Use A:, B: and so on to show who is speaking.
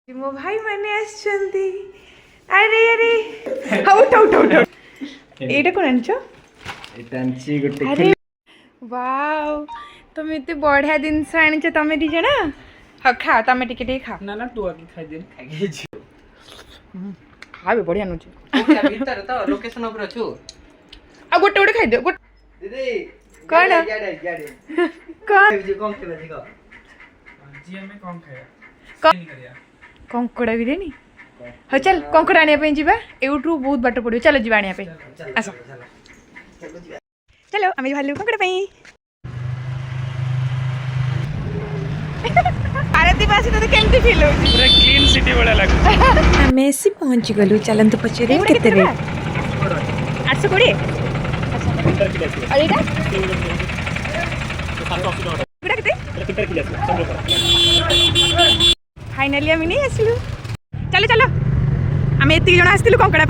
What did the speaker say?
A: मो भाई माने आछंती अरे अरे उठ उठ उठ एटा कोन आनछो
B: एटा आनछि गोटे
A: अरे वाओ तुम इते बढ़िया दिन से आनिछ तमे दी जना हा खा तमे टिके टिके खा
B: ना ना तू आके खाइ दे खाइ जे
A: खाबे बढ़िया नुचे
B: ओके भीतर तो लोकेशन ऊपर अछु
A: आ गोटे गोटे खाइ दे
B: दीदी
A: कौन?
B: गाड़ी
A: कौन
B: जे कम खेला देखो
C: जी हमें कम खाया
A: कौन?
C: नहीं करिया
A: कंकड़ा बिरयानी हाँ चल कंकड़ा आने पे जीवा एउठू बहुत बाट पड़ो चलो जीवा आने पे आस चलो आम बाहर कंकड़ा पे पारादीप आसी तो केमती फील हो
C: पूरा क्लीन सिटी वाला लगा
A: आम आसी पहुँची गलु चलतु पचारे केते रेट 820 और एटा एटा केते फाइनली आम नहीं आसलु चलो चलो आम एति जण आसलु कंकड़ा